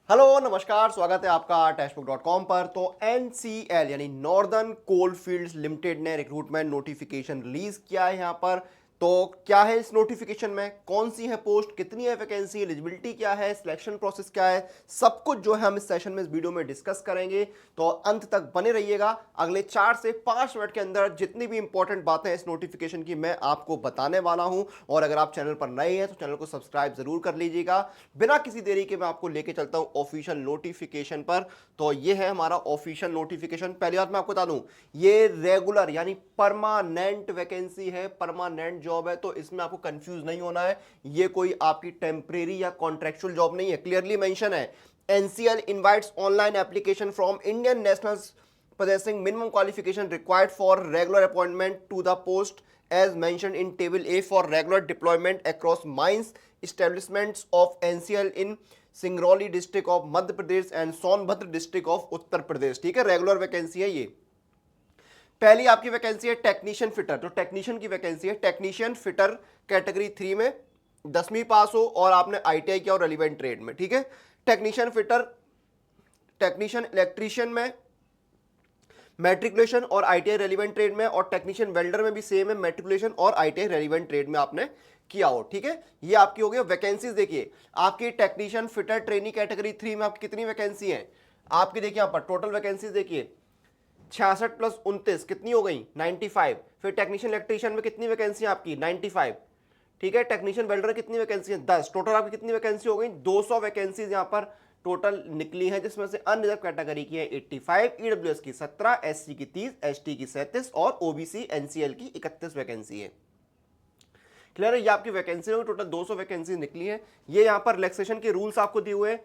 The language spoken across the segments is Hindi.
हेलो नमस्कार, स्वागत है आपका टेक्स्टबुक.com पर। तो एनसीएल यानी नॉर्दर्न कोलफील्ड्स लिमिटेड ने रिक्रूटमेंट नोटिफिकेशन रिलीज किया है यहाँ पर। तो क्या है इस नोटिफिकेशन में, कौन सी है पोस्ट, कितनी है वैकेंसी, एलिजिबिलिटी क्या है, सिलेक्शन प्रोसेस क्या है, सब कुछ जो है हम इस सेशन में इस वीडियो में डिस्कस करेंगे। तो अंत तक बने रहिएगा। अगले 4 से 5 मिनट के अंदर जितनी भी इंपॉर्टेंट बातें हैं इस नोटिफिकेशन की मैं आपको बताने वाला हूं। और अगर आप चैनल पर नए हैं तो चैनल को सब्सक्राइब जरूर कर लीजिएगा। बिना किसी देरी के मैं आपको लेके चलता हूं ऑफिशियल नोटिफिकेशन पर। तो ये है हमारा ऑफिशियल नोटिफिकेशन। पहली बात मैं आपको बता दूं, ये रेगुलर यानी परमानेंट वैकेंसी है, परमानेंट जॉब है। तो इसमें आपको कंफ्यूज नहीं होना है, ये कोई आपकी टेम्परेरी या कॉन्ट्रेक्चुअल जॉब नहीं है। क्लियरली मेंशन है, NCL invites online application from Indian nationals possessing minimum qualification required for regular appointment to the post as mentioned in table A for regular deployment across mines establishments of NCL in Singrauli district of Madhya Pradesh and Sonbhadra district of Uttar Pradesh. ठीक है, रेगुलर वैकेंसी है ये। पहली आपकी वैकेंसी है टेक्नीशियन फिटर। तो टेक्नीशियन की वैकेंसी है, टेक्नीशियन फिटर कैटेगरी 3 में 10वीं पास हो और आपने आईटीआई किया और रेलिवेंट ट्रेड में। ठीक है, टेक्नीशियन फिटर, टेक्नीशियन इलेक्ट्रीशियन में मैट्रिकुलेशन और आईटीआई रेलिवेंट ट्रेड में, और टेक्नीशियन वेल्डर में भी सेम है, मैट्रिकुलेशन और आईटीआई रेलिवेंट ट्रेड में आपने किया हो। ठीक है, ये आपकी हो गई वैकेंसीज। देखिए आपकी टेक्नीशियन फिटर ट्रेनी कैटेगरी 3 में आपकी कितनी वैकेंसी है आपकी, देखिए यहां पर टोटल वैकेंसीज देखिए 66 प्लस 29 कितनी हो गई 95। फिर टेक्नीशियन इलेक्ट्रीशियन में कितनी वैकेंसी है आपकी 95। ठीक है, टेक्नीशियन वेल्डर कितनी वैकेंसी है 10। टोटल आपकी कितनी वैकेंसी हो गई 200 वैकेंसीज यहां पर टोटल निकली है, जिसमें से अनरिजर्व कैटेगरी की है 85, ईडब्ल्यूएस की 17, एससी की 30, एसटी की 37 और ओबीसी एनसीएल की 31 वैकेंसी है। क्लियर है, ये आपकी वैकेंसी होगी, टोटल 200 वैकेंसी निकली है। ये यहां पर रिलैक्सेशन के रूल्स आपको दिए हुए हैं।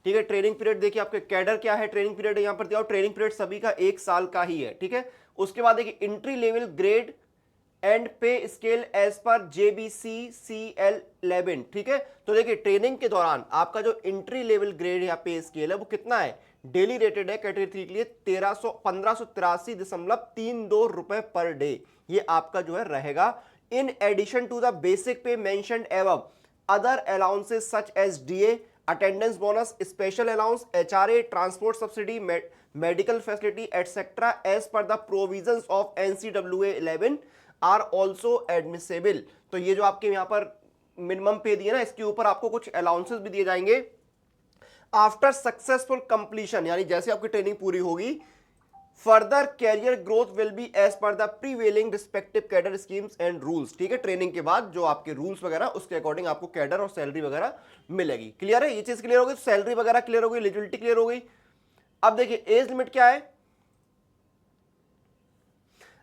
ठीक है, ट्रेनिंग पीरियड देखिए आपके कैडर क्या है, ट्रेनिंग पीरियड यहां पर दिया, ट्रेनिंग पीरियड सभी का 1 साल का ही है। ठीक है, उसके बाद देखिए entry level grade and pay scale as पर JBCCL11। ठीक है, तो देखिए ट्रेनिंग के दौरान आपका जो एंट्री लेवल ग्रेड या पे स्केल है वो कितना है, डेली रेटेड है कैटेगरी 3 के लिए 1583.32 रुपए पर डे, ये आपका जो है रहेगा। In addition to the basic pay mentioned above other allowances such as DA, attendance bonus, special allowance, HRA, transport subsidy, medical facility etcetera as per the provisions of NCWA 11 are also admissible. तो ये जो आपके यहां पर मिनिमम पे दिए ना, इसके ऊपर आपको कुछ अलाउंसेस भी दिए जाएंगे आफ्टर सक्सेसफुल कंप्लीशन, यानी जैसे आपकी ट्रेनिंग पूरी होगी further career growth will be as per the prevailing respective cadre schemes and rules. ठीक है, ट्रेनिंग के बाद जो आपके रूल्स वगैरह उसके अकॉर्डिंग आपको कैडर और सैलरी वगैरह मिलेगी। क्लियर है, ये चीज क्लियर होगी, सैलरी वगैरह क्लियर होगी, एलिजिबिलिटी क्लियर हो गई। अब देखिए एज लिमिट क्या है,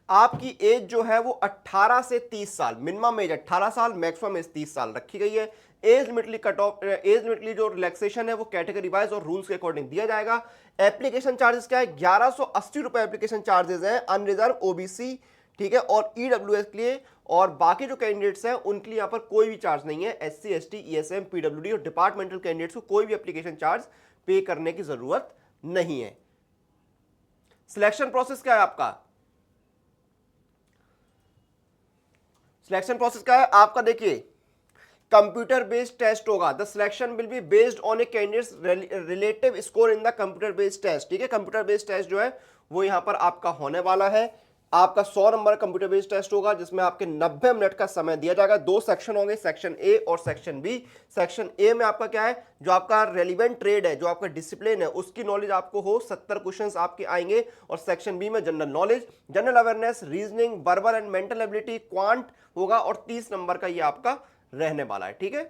आपकी एज जो है वो 18 से 30 साल, मिनिमम एज 18 साल, मैक्सिमम एज 30 साल रखी गई है। एज लिमिटली कट ऑफ, एज लिमिटली जो रिलैक्सेशन है वो कैटेगरी वाइज और रूल्स के अकॉर्डिंग दिया जाएगा। एप्लीकेशन चार्जेस क्या है, 1180 रुपए एप्लीकेशन चार्जेस हैं अनरिजर्व ओबीसी, ठीक है, और ईडब्ल्यूएस के लिए, और बाकी जो कैंडिडेट्स हैं उनके लिए यहाँ पर कोई भी चार्ज नहीं है। एससी एसटी ईएसएम पीडब्ल्यूडी और डिपार्टमेंटल कैंडिडेट्स को कोई भी एप्लीकेशन चार्ज पे करने की जरूरत नहीं है। सिलेक्शन प्रोसेस क्या है आपका, सिलेक्शन प्रोसेस क्या है आपका, देखिए कंप्यूटर बेस्ड टेस्ट होगा। The selection will be based on a candidate's relative score in the computer based test. ठीक है, कंप्यूटर बेस्ड टेस्ट जो है वो यहां पर आपका होने वाला है। आपका 100 नंबर कंप्यूटर बेस्ड टेस्ट होगा जिसमें आपके 90 मिनट का समय दिया जाएगा। 2 सेक्शन होंगे, सेक्शन ए और सेक्शन बी। सेक्शन ए में आपका क्या है, जो आपका रेलिवेंट ट्रेड है, जो आपका डिसिप्लिन है, उसकी नॉलेज आपको हो, 70 क्वेश्चंस आपके आएंगे। और सेक्शन बी में general knowledge, general awareness, reasoning, verbal and mental ability, quant होगा, और 30 नंबर का ये आपका रहने वाला है। ठीक है,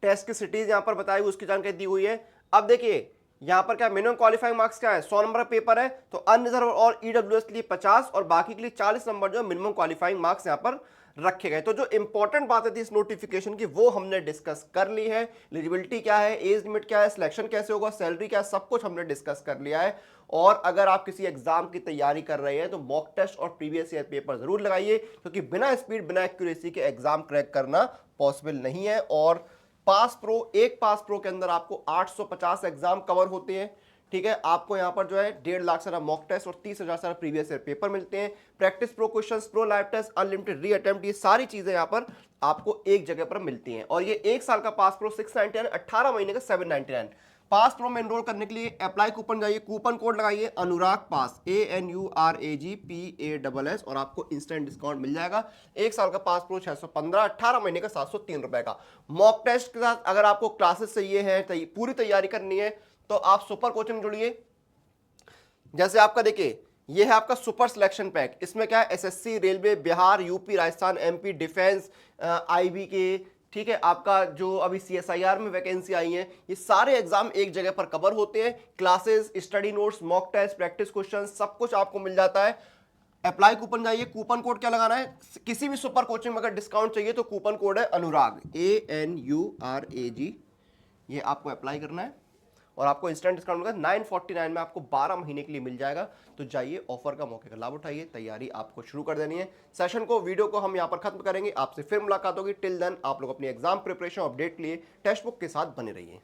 टेस्ट की सिटीज यहां पर बताई हुई, उसकी जानकारी दी हुई है। अब देखिए यहां पर क्या मिनिमम क्वालिफाइंग मार्क्स क्या है, 100 नंबर का पेपर है, तो अनरिजर्व और ईडब्ल्यूएस के लिए 50 और बाकी के लिए 40 नंबर जो मिनिमम क्वालिफाइंग मार्क्स यहां पर रखे गए। तो जो इंपॉर्टेंट बातें थी इस नोटिफिकेशन की वो हमने डिस्कस कर ली है। एलिजिबिलिटी क्या है, एज लिमिट क्या है, सिलेक्शन कैसे होगा, सैलरी क्या है, सब कुछ हमने डिस्कस कर लिया है। और अगर आप किसी एग्जाम की तैयारी कर रहे हैं तो मॉक टेस्ट और प्रीवियस ईयर पेपर जरूर लगाइए, क्योंकि बिना स्पीड बिना एक्यूरेसी के एग्जाम क्रैक करना पॉसिबल नहीं है। और पास प्रो, एक पास प्रो के अंदर आपको 850 एग्जाम कवर होते हैं। ठीक है, आपको यहाँ पर जो है 1.5 लाख सारा मॉक टेस्ट और 30,000 सारा प्रीवियस ईयर पेपर मिलते हैं, practice pro questions, pro live test, unlimited reattempt, ये सारी चीजें यहाँ पर आपको एक जगह पर मिलती हैं। और ये 1 साल का पास प्रो 699, 18 महीने का 799। पास प्रो में एनरोल करने के लिए अप्लाई कूपन जाइए, कूपन कोड लगाइए अनुराग पास, ANURAGPASS, और आपको इंस्टेंट डिस्काउंट मिल जाएगा। 1 साल का पास प्रो 615, 18 महीने का 703 रुपए का। मॉक टेस्ट के साथ अगर आपको क्लासेस चाहिए हैं, पूरी तैयारी करनी है, तो आप सुपर कोचिंग जुड़िए। जैसे आपका देखिए, ये है आपका सुपर सिलेक्शन पैक। इसमें क्या है, SSC, railway, Bihar, UP, Rajasthan, MP, defence, IB के, ठीक है, आपका जो अभी सीएसआईआर में वैकेंसी आई है, ये सारे एग्जाम एक जगह पर कवर होते हैं। Classes, study notes, mock test, practice question, सब कुछ आपको मिल जाता है। अप्लाई कूपन जाइए, कूपन कोड क्या लगाना है, किसी भी सुपर कोचिंग में अगर डिस्काउंट चाहिए तो कूपन कोड है अनुराग, ANURAG, ये आपको अप्लाई करना है और आपको इंस्टेंट डिस्काउंट मिलेगा। 949 में आपको 12 महीने के लिए मिल जाएगा। तो जाइए, ऑफर का मौके का लाभ उठाइए, तैयारी आपको शुरू कर देनी है। सेशन को, वीडियो को हम यहाँ पर खत्म करेंगे, आपसे फिर मुलाकात होगी। टिल देन आप लोग अपनी एग्जाम प्रिपरेशन अपडेट के लिए टेक्स्ट बुक के साथ बने रहिए।